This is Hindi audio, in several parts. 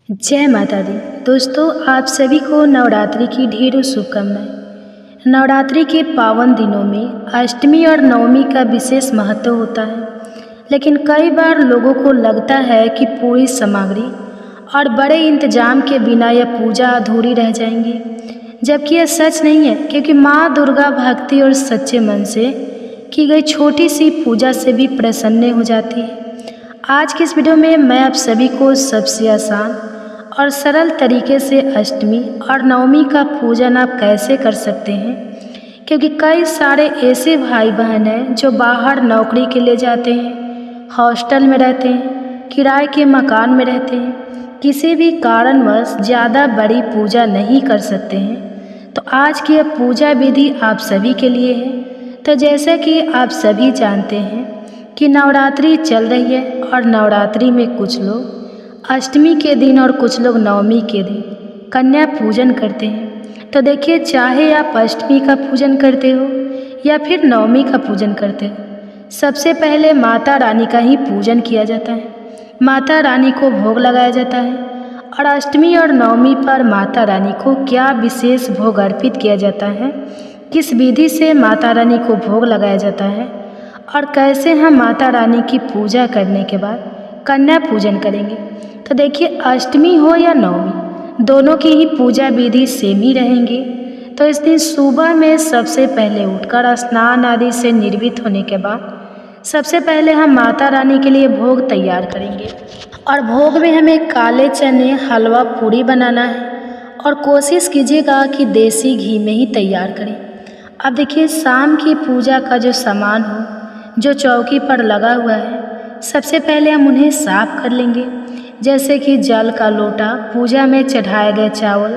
जय माता दी। दोस्तों, आप सभी को नवरात्रि की ढेरों शुभकामनाएं। नवरात्रि के पावन दिनों में अष्टमी और नवमी का विशेष महत्व होता है, लेकिन कई बार लोगों को लगता है कि पूरी सामग्री और बड़े इंतजाम के बिना यह पूजा अधूरी रह जाएंगी, जबकि यह सच नहीं है। क्योंकि माँ दुर्गा भक्ति और सच्चे मन से की गई छोटी सी पूजा से भी प्रसन्न हो जाती है। आज की इस वीडियो में मैं आप सभी को सबसे आसान और सरल तरीके से अष्टमी और नवमी का पूजन आप कैसे कर सकते हैं, क्योंकि कई सारे ऐसे भाई बहन हैं जो बाहर नौकरी के लिए जाते हैं, हॉस्टल में रहते हैं, किराए के मकान में रहते हैं, किसी भी कारणवश ज़्यादा बड़ी पूजा नहीं कर सकते हैं। तो आज की यह पूजा विधि आप सभी के लिए है। तो जैसा कि आप सभी जानते हैं कि नवरात्रि चल रही है और नवरात्रि में कुछ लोग अष्टमी के दिन और कुछ लोग नवमी के दिन कन्या पूजन करते हैं। तो देखिए, चाहे आप अष्टमी का पूजन करते हो या फिर नवमी का पूजन करते हो, सबसे पहले माता रानी का ही पूजन किया जाता है। माता रानी को भोग लगाया जाता है। और अष्टमी और नवमी पर माता रानी को क्या विशेष भोग अर्पित किया जाता है, किस विधि से माता रानी को भोग लगाया जाता है और कैसे हम माता रानी की पूजा करने के बाद कन्या पूजन करेंगे। तो देखिए, अष्टमी हो या नवमी, दोनों की ही पूजा विधि सेम ही रहेंगी। तो इस दिन सुबह में सबसे पहले उठकर स्नान आदि से निर्वित होने के बाद सबसे पहले हम माता रानी के लिए भोग तैयार करेंगे। और भोग में हमें काले चने, हलवा, पूड़ी बनाना है और कोशिश कीजिएगा कि देसी घी में ही तैयार करें। अब देखिए, शाम की पूजा का जो सामान हो, जो चौकी पर लगा हुआ है, सबसे पहले हम उन्हें साफ कर लेंगे। जैसे कि जल का लोटा, पूजा में चढ़ाए गए चावल,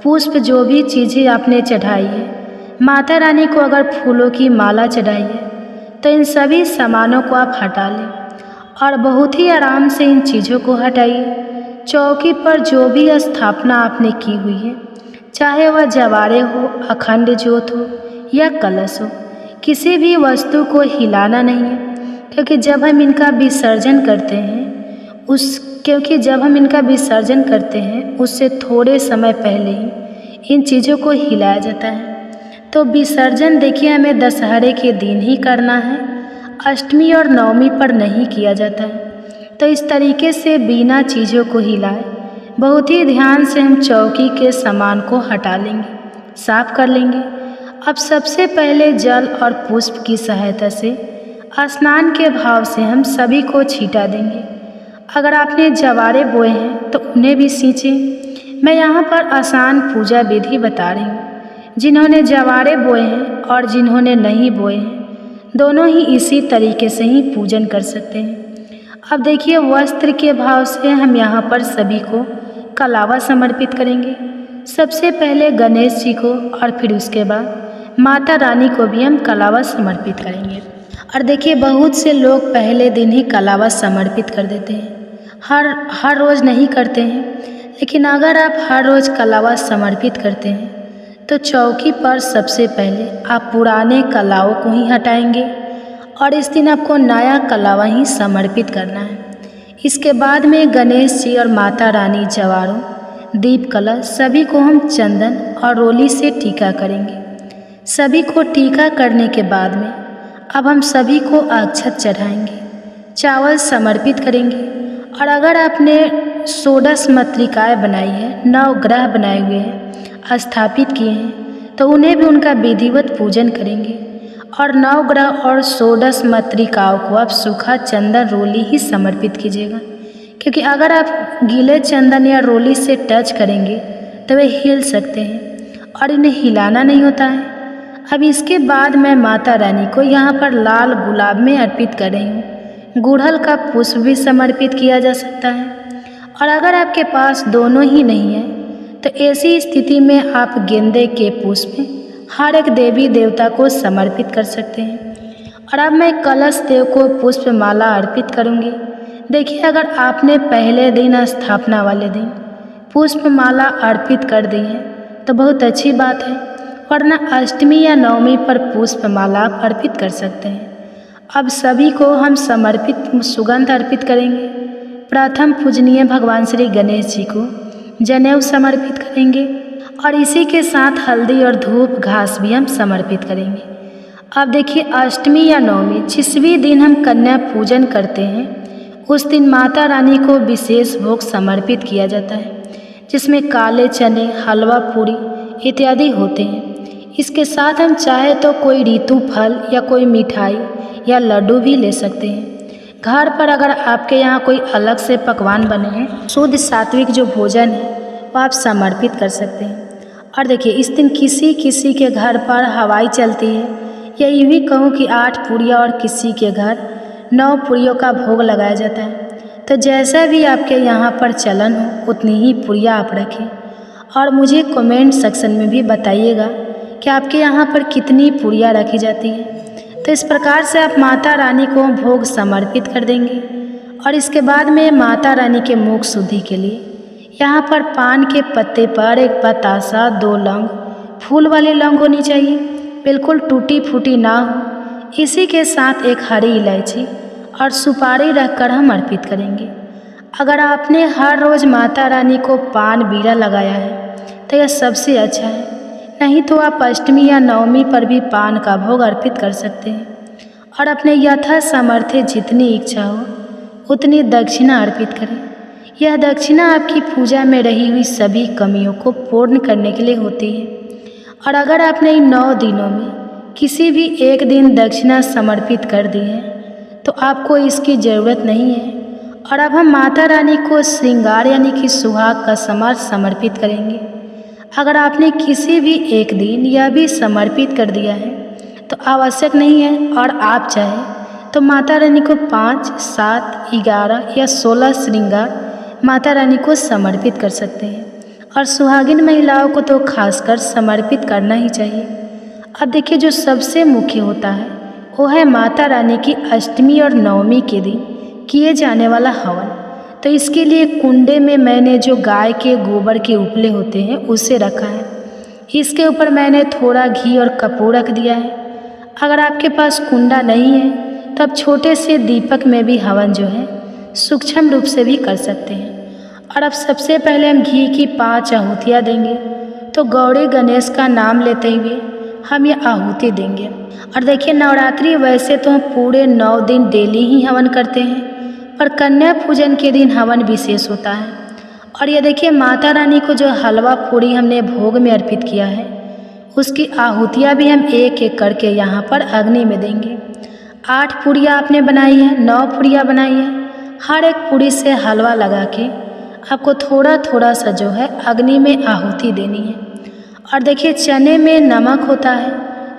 पुष्प, जो भी चीज़ें आपने चढ़ाई है, माता रानी को अगर फूलों की माला चढ़ाई है तो इन सभी सामानों को आप हटा लें और बहुत ही आराम से इन चीज़ों को हटाइए। चौकी पर जो भी स्थापना आपने की हुई है, चाहे वह जवारे हो, अखंड ज्योत हो या कलश हो, किसी भी वस्तु को हिलाना नहीं है। क्योंकि जब हम इनका विसर्जन करते हैं उससे थोड़े समय पहले ही इन चीज़ों को हिलाया जाता है। तो विसर्जन देखिए, हमें दशहरे के दिन ही करना है, अष्टमी और नवमी पर नहीं किया जाता है। तो इस तरीके से बिना चीज़ों को हिलाए बहुत ही ध्यान से हम चौकी के सामान को हटा लेंगे, साफ कर लेंगे। अब सबसे पहले जल और पुष्प की सहायता से स्नान के भाव से हम सभी को छींटा देंगे। अगर आपने जवारे बोए हैं तो उन्हें भी सींचें। मैं यहाँ पर आसान पूजा विधि बता रही हूँ। जिन्होंने जवारे बोए हैं और जिन्होंने नहीं बोए हैं, दोनों ही इसी तरीके से ही पूजन कर सकते हैं। अब देखिए, वस्त्र के भाव से हम यहाँ पर सभी को कलावा समर्पित करेंगे। सबसे पहले गणेश जी को और फिर उसके बाद माता रानी को भी हम कलावा समर्पित करेंगे। और देखिए, बहुत से लोग पहले दिन ही कलावा समर्पित कर देते हैं, हर रोज़ नहीं करते हैं। लेकिन अगर आप हर रोज़ कलावा समर्पित करते हैं तो चौकी पर सबसे पहले आप पुराने कलावों को ही हटाएंगे और इस दिन आपको नया कलावा ही समर्पित करना है। इसके बाद में गणेश जी और माता रानी, जवारों, दीप, कलश, सभी को हम चंदन और रोली से टीका करेंगे। सभी को टीका करने के बाद में अब हम सभी को अक्षत चढ़ाएंगे, चावल समर्पित करेंगे। और अगर आपने षोडश मातृकाएँ बनाई है, 9 ग्रह बनाए हुए हैं, स्थापित किए हैं, तो उन्हें भी उनका विधिवत पूजन करेंगे। और 9 ग्रह और षोडश मातृकाओं को आप सूखा चंदन, रोली ही समर्पित कीजिएगा। क्योंकि अगर आप गीले चंदन या रोली से टच करेंगे तो वे हिल सकते हैं और इन्हें हिलाना नहीं होता है। अब इसके बाद मैं माता रानी को यहाँ पर लाल गुलाब में अर्पित कर रही हूँ। गुड़हल का पुष्प भी समर्पित किया जा सकता है। और अगर आपके पास दोनों ही नहीं है तो ऐसी स्थिति में आप गेंदे के पुष्प हर एक देवी देवता को समर्पित कर सकते हैं। और अब मैं कलश देव को पुष्प माला अर्पित करूँगी। देखिए, अगर आपने पहले दिन, स्थापना वाले दिन, पुष्प माला अर्पित कर दी है तो बहुत अच्छी बात है, वरना अष्टमी या नवमी पर पुष्प माला आप अर्पित कर सकते हैं। अब सभी को हम समर्पित सुगंध अर्पित करेंगे। प्रथम पूजनीय भगवान श्री गणेश जी को जनेऊ समर्पित करेंगे और इसी के साथ हल्दी और धूप घास भी हम समर्पित करेंगे। अब देखिए, अष्टमी या नवमी जिस भी दिन हम कन्या पूजन करते हैं उस दिन माता रानी को विशेष भोग समर्पित किया जाता है, जिसमें काले चने, हलवा पूरी इत्यादि होते हैं। इसके साथ हम चाहे तो कोई ऋतु फल या कोई मिठाई या लड्डू भी ले सकते हैं। घर पर अगर आपके यहाँ कोई अलग से पकवान बने हैं, शुद्ध सात्विक जो भोजन है वो आप समर्पित कर सकते हैं। और देखिए, इस दिन किसी किसी के घर पर हवाई चलती है, या यूँ भी कहूँ कि 8 पूड़ियाँ और किसी के घर 9 पूड़ियों का भोग लगाया जाता है। तो जैसा भी आपके यहाँ पर चलन हो उतनी ही पूड़ियाँ आप रखें और मुझे कमेंट सेक्शन में भी बताइएगा कि आपके यहाँ पर कितनी पूड़ियाँ रखी जाती हैं। तो इस प्रकार से आप माता रानी को भोग समर्पित कर देंगे। और इसके बाद में माता रानी के मुख शुद्धि के लिए यहाँ पर पान के पत्ते पर एक बतासा, 2 लौंग, फूल वाली लौंग होनी चाहिए, बिल्कुल टूटी फूटी ना हो। इसी के साथ एक हरी इलायची और सुपारी रखकर हम अर्पित करेंगे। अगर आपने हर रोज़ माता रानी को पान बीड़ा लगाया है तो यह सबसे अच्छा है, नहीं तो आप अष्टमी या नवमी पर भी पान का भोग अर्पित कर सकते हैं। और अपने यथा सामर्थ्य जितनी इच्छा हो उतनी दक्षिणा अर्पित करें। यह दक्षिणा आपकी पूजा में रही हुई सभी कमियों को पूर्ण करने के लिए होती है। और अगर आपने इन 9 दिनों में किसी भी एक दिन दक्षिणा समर्पित कर दी है तो आपको इसकी ज़रूरत नहीं है। और अब हम माता रानी को श्रृंगार यानी कि सुहाग का समार समर्पित करेंगे। अगर आपने किसी भी एक दिन यह भी समर्पित कर दिया है तो आवश्यक नहीं है, और आप चाहे तो माता रानी को 5, 7, 11 या 16 श्रृंगार माता रानी को समर्पित कर सकते हैं। और सुहागिन महिलाओं को तो खासकर समर्पित करना ही चाहिए। अब देखिए, जो सबसे मुख्य होता है वो है माता रानी की अष्टमी और नवमी के दिन किए जाने वाला हवन। तो इसके लिए कुंडे में मैंने जो गाय के गोबर के उपले होते हैं उसे रखा है। इसके ऊपर मैंने थोड़ा घी और कपूर रख दिया है। अगर आपके पास कुंडा नहीं है तो आप छोटे से दीपक में भी हवन जो है सूक्ष्म रूप से भी कर सकते हैं। और अब सबसे पहले हम घी की 5 आहुतियाँ देंगे। तो गौरी गणेश का नाम लेते हुए हम ये आहुति देंगे। और देखिए, नवरात्रि वैसे तो हम पूरे 9 दिन डेली ही हवन करते हैं, पर कन्या पूजन के दिन हवन विशेष होता है। और ये देखिए, माता रानी को जो हलवा पूड़ी हमने भोग में अर्पित किया है उसकी आहुतियाँ भी हम एक एक करके यहाँ पर अग्नि में देंगे। 8 पूड़ियाँ आपने बनाई है, 9 पूड़ियाँ बनाई है। हर एक पूड़ी से हलवा लगा के आपको थोड़ा थोड़ा सा जो है अग्नि में आहुति देनी है। और देखिए, चने में नमक होता है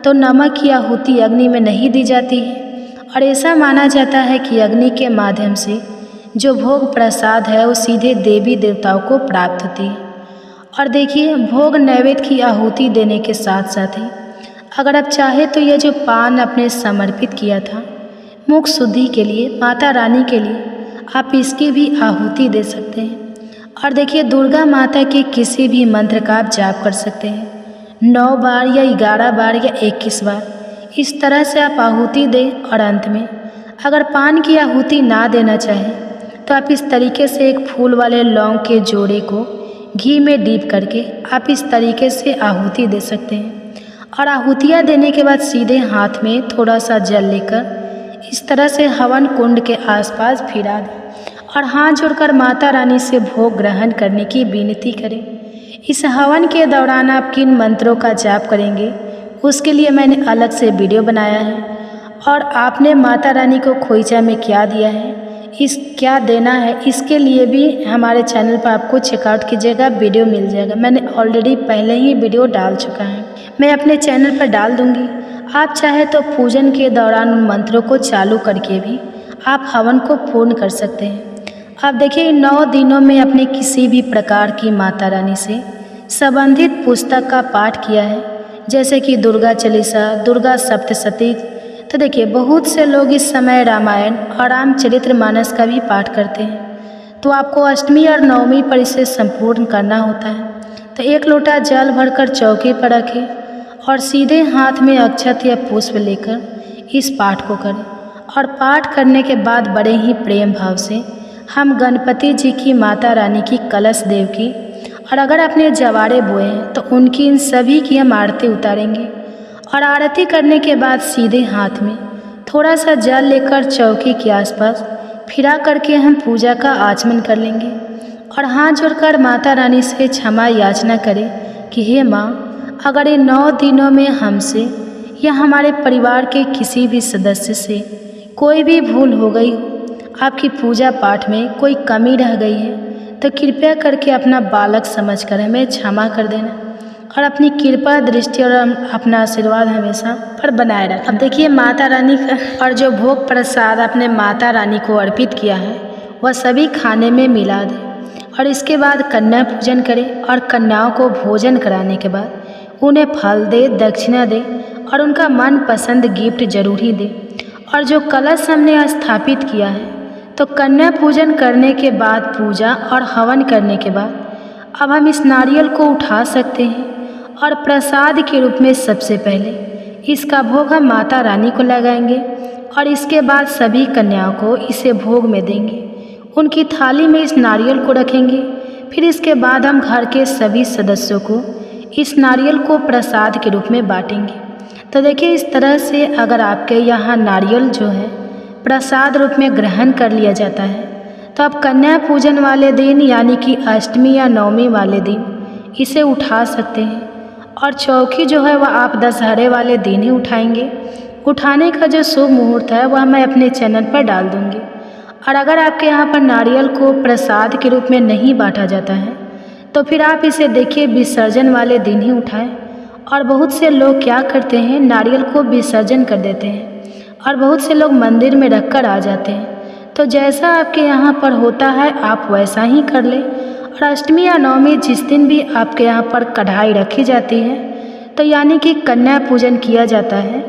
तो नमक की आहुति अग्नि में नहीं दी जाती है। और ऐसा माना जाता है कि अग्नि के माध्यम से जो भोग प्रसाद है वो सीधे देवी देवताओं को प्राप्त होती है। और देखिए, भोग नैवेद्य की आहुति देने के साथ साथ ही अगर आप चाहे तो ये जो पान आपने समर्पित किया था मुख शुद्धि के लिए माता रानी के लिए, आप इसकी भी आहुति दे सकते हैं। और देखिए, दुर्गा माता के किसी भी मंत्र का आप जाप कर सकते हैं, 9 बार या 11 बार या 21 बार। इस तरह से आप आहुति दें। और अंत में अगर पान की आहुति ना देना चाहें तो आप इस तरीके से एक फूल वाले लौंग के जोड़े को घी में डीप करके आप इस तरीके से आहुति दे सकते हैं। और आहुतियाँ देने के बाद सीधे हाथ में थोड़ा सा जल लेकर इस तरह से हवन कुंड के आसपास फिरा दें और हाथ जोड़कर माता रानी से भोग ग्रहण करने की विनती करें। इस हवन के दौरान आप किन मंत्रों का जाप करेंगे उसके लिए मैंने अलग से वीडियो बनाया है। और आपने माता रानी को खोइचा में क्या दिया है, क्या देना है, इसके लिए भी हमारे चैनल पर आपको चेकआउट कीजिएगा, वीडियो मिल जाएगा। मैंने ऑलरेडी पहले ही वीडियो डाल चुका है, मैं अपने चैनल पर डाल दूंगी। आप चाहे तो पूजन के दौरान उन मंत्रों को चालू करके भी आप हवन को पूर्ण कर सकते हैं। आप देखिए, 9 दिनों में अपने किसी भी प्रकार की माता रानी से संबंधित पुस्तक का पाठ किया है, जैसे कि दुर्गा चालीसा, दुर्गा सप्तशती। तो देखिए, बहुत से लोग इस समय रामायण और रामचरितमानस का भी पाठ करते हैं। तो आपको अष्टमी और नवमी पर इसे संपूर्ण करना होता है। तो 1 लोटा जल भरकर चौकी पर रखें और सीधे हाथ में अक्षत या पुष्प लेकर इस पाठ को करें। और पाठ करने के बाद बड़े ही प्रेम भाव से हम गणपति जी की, माता रानी की, कलश देव की और अगर अपने जवारे बोए हैं तो उनकी, इन सभी की हम आरती उतारेंगे। और आरती करने के बाद सीधे हाथ में थोड़ा सा जल लेकर चौकी के आसपास फिरा करके हम पूजा का आचमन कर लेंगे और हाथ जोड़कर माता रानी से क्षमा याचना करें कि हे माँ, अगर इन 9 दिनों में हमसे या हमारे परिवार के किसी भी सदस्य से कोई भी भूल हो गई हो, आपकी पूजा पाठ में कोई कमी रह गई है, तो कृपया करके अपना बालक समझकर हमें क्षमा कर देना और अपनी कृपा दृष्टि और अपना आशीर्वाद हमेशा पर बनाए रखें। अब देखिए, माता रानी का और जो भोग प्रसाद अपने माता रानी को अर्पित किया है वह सभी खाने में मिला दें और इसके बाद कन्या पूजन करें और कन्याओं को भोजन कराने के बाद उन्हें फल दे, दक्षिणा दे और उनका मनपसंद गिफ्ट जरूर ही दे। और जो कलश हमने स्थापित किया है, तो कन्या पूजन करने के बाद, पूजा और हवन करने के बाद अब हम इस नारियल को उठा सकते हैं और प्रसाद के रूप में सबसे पहले इसका भोग हम माता रानी को लगाएंगे और इसके बाद सभी कन्याओं को इसे भोग में देंगे। उनकी थाली में इस नारियल को रखेंगे। फिर इसके बाद हम घर के सभी सदस्यों को इस नारियल को प्रसाद के रूप में बांटेंगे। तो देखिए, इस तरह से अगर आपके यहाँ नारियल जो है प्रसाद रूप में ग्रहण कर लिया जाता है, तो आप कन्या पूजन वाले दिन यानी कि अष्टमी या नवमी वाले दिन इसे उठा सकते हैं। और चौकी जो है वह आप दशहरे वाले दिन ही उठाएंगे। उठाने का जो शुभ मुहूर्त है वह मैं अपने चैनल पर डाल दूँगी। और अगर आपके यहाँ पर नारियल को प्रसाद के रूप में नहीं बांटा जाता है, तो फिर आप इसे देखिए विसर्जन वाले दिन ही उठाएं। और बहुत से लोग क्या करते हैं, नारियल को विसर्जन कर देते हैं और बहुत से लोग मंदिर में रख कर आ जाते हैं। तो जैसा आपके यहाँ पर होता है आप वैसा ही कर लें। और अष्टमी या नवमी जिस दिन भी आपके यहाँ पर कढ़ाई रखी जाती है, तो यानी कि कन्या पूजन किया जाता है,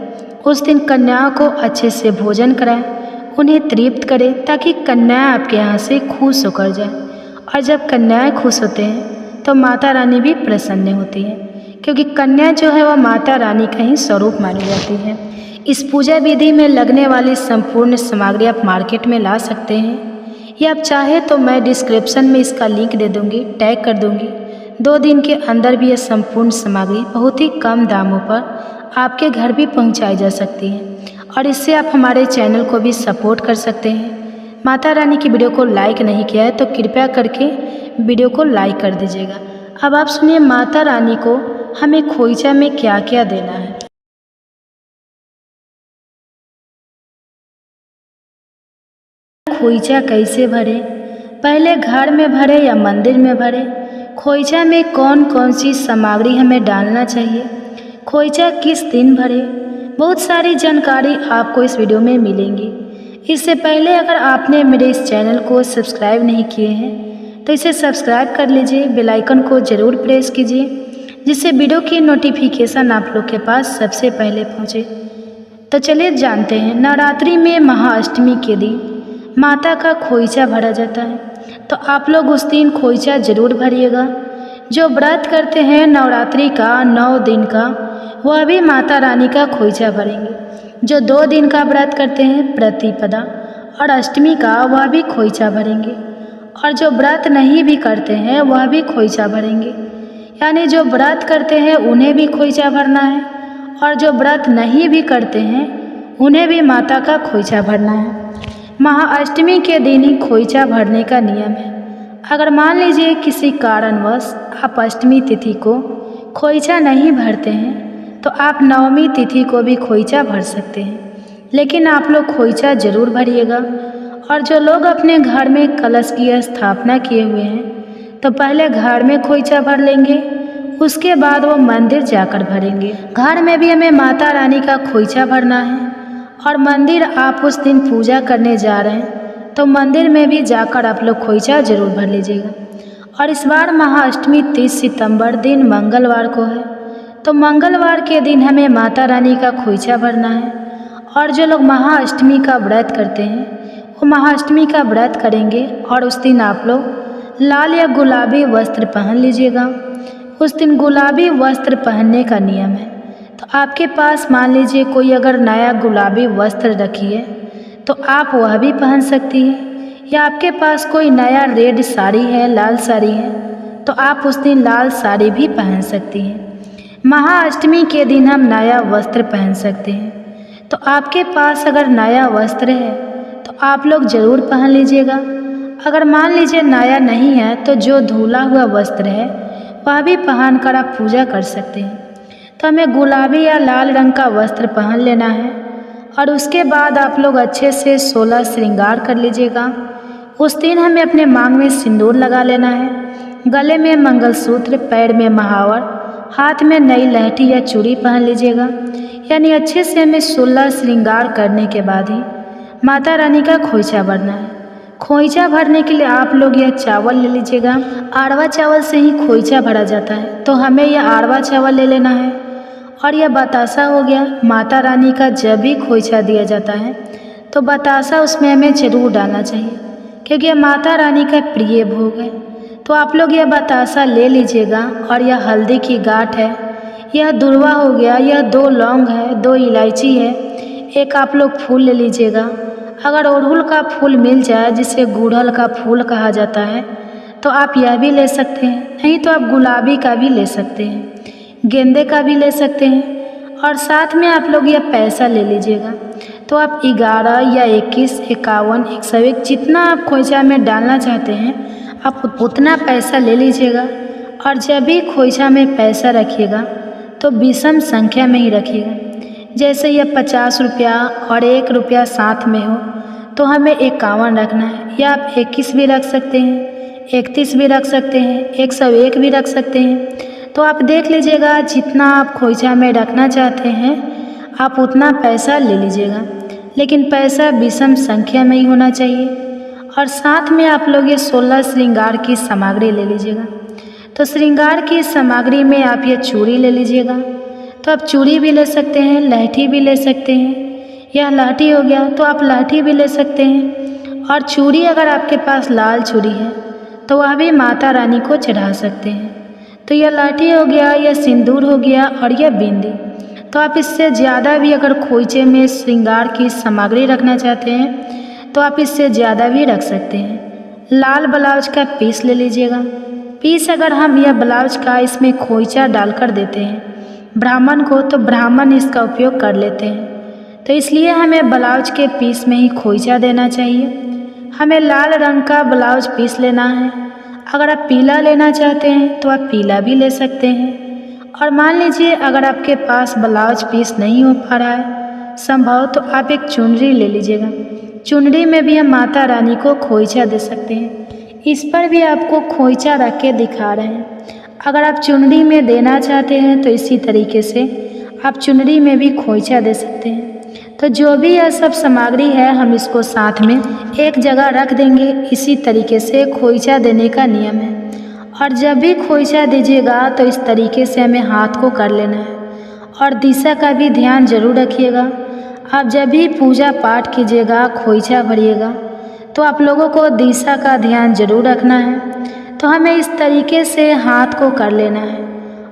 उस दिन कन्याओं को अच्छे से भोजन कराएं, उन्हें तृप्त करें ताकि कन्याएं आपके यहाँ से खुश होकर जाएं। और जब कन्याएं खुश होते हैं तो माता रानी भी प्रसन्न होती हैं, क्योंकि कन्या जो है वह माता रानी का ही स्वरूप मानी जाती है। इस पूजा विधि में लगने वाली संपूर्ण सामग्री आप मार्केट में ला सकते हैं, या आप चाहे तो मैं डिस्क्रिप्शन में इसका लिंक दे दूँगी, टैग कर दूँगी। 2 दिन के अंदर भी ये संपूर्ण सामग्री बहुत ही कम दामों पर आपके घर भी पहुंचाई जा सकती है और इससे आप हमारे चैनल को भी सपोर्ट कर सकते हैं। माता रानी की वीडियो को लाइक नहीं किया है तो कृपया करके वीडियो को लाइक कर दीजिएगा। अब आप सुनिए माता रानी को हमें खोइचा में क्या क्या देना है। खोइचा कैसे भरें, पहले घर में भरें या मंदिर में भरें, खोइचा में कौन कौन सी सामग्री हमें डालना चाहिए, खोइचा किस दिन भरें, बहुत सारी जानकारी आपको इस वीडियो में मिलेंगी। इससे पहले अगर आपने मेरे इस चैनल को सब्सक्राइब नहीं किए हैं तो इसे सब्सक्राइब कर लीजिए, बेल आइकन को ज़रूर प्रेस कीजिए, जिससे वीडियो की नोटिफिकेशन आप लोग के पास सबसे पहले पहुँचे। तो चलिए जानते हैं, नवरात्रि में महाअष्टमी के दिन माता का खोइचा भरा जाता है, तो आप लोग उस दिन खोइचा ज़रूर भरिएगा। जो व्रत करते हैं नवरात्रि का 9 दिन का, वह भी माता रानी का खोइचा भरेंगे। जो 2 दिन का व्रत करते हैं प्रतिपदा और अष्टमी का, वह भी खोइचा भरेंगे। और जो व्रत नहीं भी करते हैं वह भी खोइचा भरेंगे। यानी जो व्रत करते हैं उन्हें भी खोइचा भरना है और जो व्रत नहीं भी करते हैं उन्हें भी माता का खोइचा भरना है। महाअष्टमी के दिन ही खोइचा भरने का नियम है। अगर मान लीजिए किसी कारणवश आप अष्टमी तिथि को खोइचा नहीं भरते हैं तो आप नवमी तिथि को भी खोइचा भर सकते हैं, लेकिन आप लोग खोइचा ज़रूर भरिएगा। और जो लोग अपने घर में कलश की स्थापना किए हुए हैं तो पहले घर में खोइचा भर लेंगे, उसके बाद वो मंदिर जाकर भरेंगे। घर में भी हमें माता रानी का खोइचा भरना है और मंदिर आप उस दिन पूजा करने जा रहे हैं तो मंदिर में भी जाकर आप लोग खोइचा ज़रूर भर लीजिएगा। और इस बार महाअष्टमी 30 सितंबर दिन मंगलवार को है, तो मंगलवार के दिन हमें माता रानी का खोइचा भरना है। और जो लोग महाअष्टमी का व्रत करते हैं वो महाअष्टमी का व्रत करेंगे और उस दिन आप लोग लाल या गुलाबी वस्त्र पहन लीजिएगा। उस दिन गुलाबी वस्त्र पहनने का नियम है, तो आपके पास मान लीजिए कोई अगर नया गुलाबी वस्त्र रखी है तो आप वह भी पहन सकती हैं, या आपके पास कोई नया रेड साड़ी है, लाल साड़ी है, तो आप उस दिन लाल साड़ी भी पहन सकती हैं। महाअष्टमी के दिन हम नया वस्त्र पहन सकते हैं। तो आपके पास अगर नया वस्त्र है तो आप लोग ज़रूर पहन लीजिएगा। अगर मान लीजिए नया नहीं है तो जो धुला हुआ वस्त्र है वह भी पहन कर आप पूजा कर सकते हैं। तो हमें गुलाबी या लाल रंग का वस्त्र पहन लेना है और उसके बाद आप लोग अच्छे से 16 श्रृंगार कर लीजिएगा। उस दिन हमें अपने मांग में सिंदूर लगा लेना है, गले में मंगलसूत्र, पैर में महावर, हाथ में नई लहठी या चूड़ी पहन लीजिएगा। यानी अच्छे से हमें 16 श्रृंगार करने के बाद ही माता रानी का खोइचा भरना है। खोइचा भरने के लिए आप लोग यह चावल ले लीजिएगा। आरवा चावल से ही खोइचा भरा जाता है, तो हमें यह आरवा चावल ले लेना है। और यह बतासा हो गया। माता रानी का जब भी खोइचा दिया जाता है तो बतासा उसमें हमें ज़रूर डालना चाहिए, क्योंकि यह माता रानी का प्रिय भोग है। तो आप लोग यह बतासा ले लीजिएगा। और यह हल्दी की गांठ है, यह दुर्वा हो गया, यह 2 लौंग है, 2 इलायची है, एक आप लोग फूल ले लीजिएगा। अगर अड़हुल का फूल मिल जाए, जिसे गुड़हल का फूल कहा जाता है, तो आप यह भी ले सकते हैं। नहीं तो आप गुलाबी का भी ले सकते हैं, गेंदे का भी ले सकते हैं। और साथ में आप लोग यह पैसा ले लीजिएगा। तो आप 11 या 21, 51, 101 जितना आप खोइचा में डालना चाहते हैं आप उतना पैसा ले लीजिएगा। और जब भी खोइचा में पैसा रखिएगा तो विषम संख्या में ही रखिएगा। जैसे यह 50 रुपया और 1 रुपया साथ में हो तो हमें 51 रखना है, या आप 21 भी रख सकते हैं, 31 भी रख सकते हैं, 101 भी रख सकते हैं। तो आप देख लीजिएगा जितना आप खोइचा में रखना चाहते हैं आप उतना पैसा ले लीजिएगा, लेकिन पैसा विषम संख्या में ही होना चाहिए। और साथ में आप लोग ये 16 श्रृंगार की सामग्री ले लीजिएगा। तो श्रृंगार की सामग्री में आप ये चूड़ी ले लीजिएगा। तो आप चूड़ी भी ले सकते हैं, लहठी भी ले सकते हैं। यह लहठी हो गया तो आप लहठी भी ले सकते हैं। और चूड़ी अगर आपके पास लाल चूड़ी है तो वह भी माता रानी को चढ़ा सकते हैं। तो यह लाठी हो गया, यह सिंदूर हो गया और यह बिंदी। तो आप इससे ज़्यादा भी अगर खोइचे में श्रृंगार की सामग्री रखना चाहते हैं तो आप इससे ज़्यादा भी रख सकते हैं। लाल ब्लाउज का पीस ले लीजिएगा। पीस अगर हम यह ब्लाउज का इसमें खोइचा डालकर देते हैं ब्राह्मण को तो ब्राह्मण इसका उपयोग कर लेते हैं। तो इसलिए हमें ब्लाउज के पीस में ही खोइचा देना चाहिए। हमें लाल रंग का ब्लाउज पीस लेना है। अगर आप पीला लेना चाहते हैं तो आप पीला भी ले सकते हैं। और मान लीजिए अगर आपके पास ब्लाउज पीस नहीं हो पा रहा है संभव, तो आप एक चुनरी ले लीजिएगा। चुनरी में भी हम माता रानी को खोइचा दे सकते हैं। इस पर भी आपको खोइचा रख के दिखा रहे हैं। अगर आप चुनरी में देना चाहते हैं तो इसी तरीके से आप चुनरी में भी खोइचा दे सकते हैं। तो जो भी यह सब सामग्री है हम इसको साथ में एक जगह रख देंगे। इसी तरीके से खोइचा देने का नियम है। और जब भी खोइचा दीजिएगा तो इस तरीके से हमें हाथ को कर लेना है। और दिशा का भी ध्यान जरूर रखिएगा। आप जब भी पूजा पाठ कीजिएगा, खोइचा भरिएगा, तो आप लोगों को दिशा का ध्यान जरूर रखना है। तो हमें इस तरीके से हाथ को कर लेना है।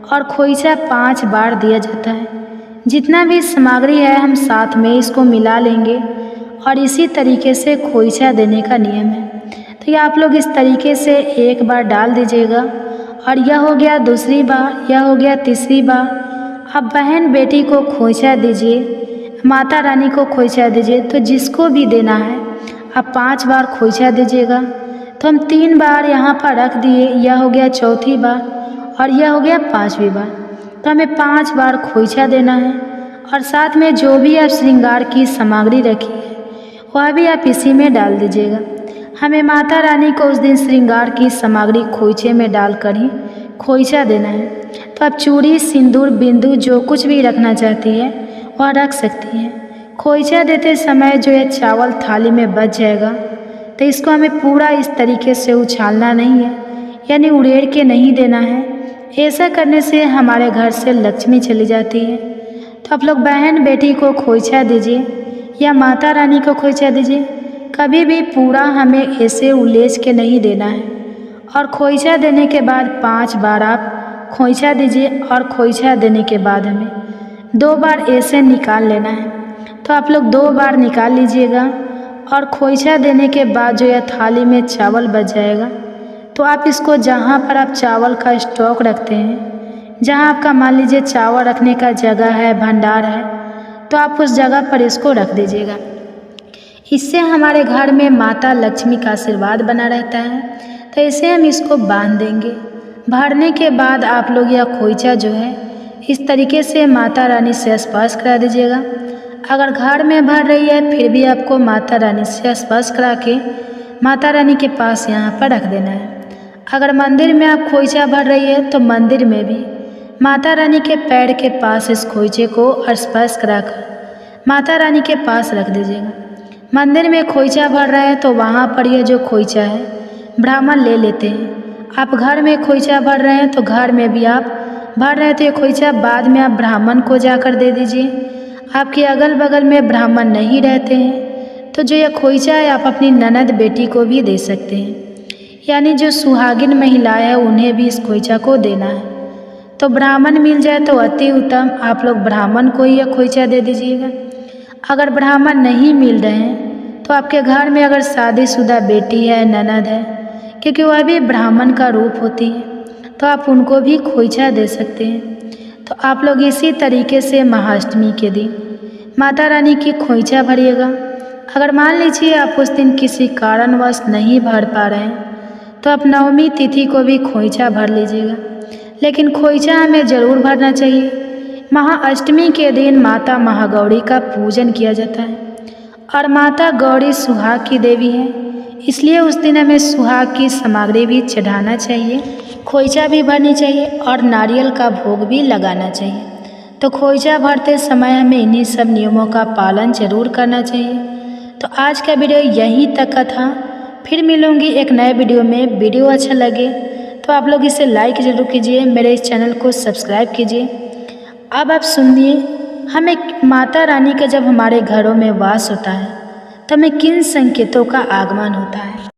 और खोइचा 5 बार दिया जाता है। जितना भी सामग्री है हम साथ में इसको मिला लेंगे और इसी तरीके से खोइचा देने का नियम है। तो ये आप लोग इस तरीके से एक बार डाल दीजिएगा। और यह हो गया दूसरी बार, यह हो गया तीसरी बार। अब बहन बेटी को खोइचा दीजिए, माता रानी को खोइचा दीजिए। तो जिसको भी देना है आप 5 बार खोइचा दीजिएगा। तो हम 3 बार यहाँ पर रख दिए, यह हो गया चौथी बार और यह हो गया 5वीं बार। तो हमें 5 बार खोइचा देना है। और साथ में जो भी आप श्रृंगार की सामग्री रखी है वह भी आप इसी में डाल दीजिएगा। हमें माता रानी को उस दिन श्रृंगार की सामग्री खोइचे में डालकर ही खोइचा देना है। तो आप चूड़ी, सिंदूर, बिंदु जो कुछ भी रखना चाहती है वह रख सकती हैं। खोइचा देते समय जो यह चावल थाली में बच जाएगा तो इसको हमें पूरा इस तरीके से उछालना नहीं है, यानी उड़ेड़ के नहीं देना है। ऐसा करने से हमारे घर से लक्ष्मी चली जाती है। तो आप लोग बहन बेटी को खोइचा दीजिए या माता रानी को खोइचा दीजिए, कभी भी पूरा हमें ऐसे उलेच के नहीं देना है। और खोइचा देने के बाद 5 बार आप खोइचा दीजिए और खोइचा देने के बाद हमें 2 बार ऐसे निकाल लेना है। तो आप लोग 2 बार निकाल लीजिएगा और खोइचा देने के बाद जो यह थाली में चावल बच जाएगा तो आप इसको जहाँ पर आप चावल का स्टॉक रखते हैं, जहाँ आपका मान लीजिए चावल रखने का जगह है, भंडार है, तो आप उस जगह पर इसको रख दीजिएगा। इससे हमारे घर में माता लक्ष्मी का आशीर्वाद बना रहता है। तो इसे हम इसको बांध देंगे। भरने के बाद आप लोग यह खोइचा जो है इस तरीके से माता रानी से स्पर्श करा दीजिएगा। अगर घर में भर रही है फिर भी आपको माता रानी से स्पर्श करा के माता रानी के पास यहाँ पर रख देना है। अगर मंदिर में आप खोइचा भर रही है तो मंदिर में भी माता रानी के पैर के पास इस खोइचे को स्पर्श कराकर माता रानी के पास रख दीजिएगा। मंदिर में खोइचा भर रहा है तो वहाँ पर यह जो खोइचा है ब्राह्मण ले लेते हैं। आप घर में खोइचा भर रहे हैं तो घर में भी आप भर रहे हैं तो ये खोइचा बाद में आप ब्राह्मण को जाकर दे दीजिए। आपके अगल बगल में ब्राह्मण नहीं रहते हैं तो जो यह खोइचा है आप अपनी ननद बेटी को भी दे सकते हैं, यानी जो सुहागिन महिलाएं हैं उन्हें भी इस खोइचा को देना है। तो ब्राह्मण मिल जाए तो अति उत्तम, आप लोग ब्राह्मण को ही यह खोइचा दे दीजिएगा। अगर ब्राह्मण नहीं मिल रहे हैं तो आपके घर में अगर शादीशुदा बेटी है, ननद है, क्योंकि वह भी ब्राह्मण का रूप होती है, तो आप उनको भी खोइचा दे सकते हैं। तो आप लोग इसी तरीके से महाअष्टमी के दिन माता रानी की खोइचा भरिएगा। अगर मान लीजिए आप उस दिन किसी कारणवश नहीं भर पा रहे हैं तो आप नवमी तिथि को भी खोइचा भर लीजिएगा, लेकिन खोइचा हमें ज़रूर भरना चाहिए। महाअष्टमी के दिन माता महागौरी का पूजन किया जाता है और माता गौरी सुहाग की देवी है, इसलिए उस दिन हमें सुहाग की सामग्री भी चढ़ाना चाहिए, खोइचा भी भरनी चाहिए और नारियल का भोग भी लगाना चाहिए। तो खोइचा भरते समय हमें इन्हीं सब नियमों का पालन जरूर करना चाहिए। तो आज का वीडियो यहीं तक का था। फिर मिलूंगी एक नए वीडियो में। वीडियो अच्छा लगे तो आप लोग इसे लाइक ज़रूर कीजिए, मेरे इस चैनल को सब्सक्राइब कीजिए। अब आप सुनिए, हमें माता रानी का जब हमारे घरों में वास होता है तो हमें किन संकेतों का आगमन होता है।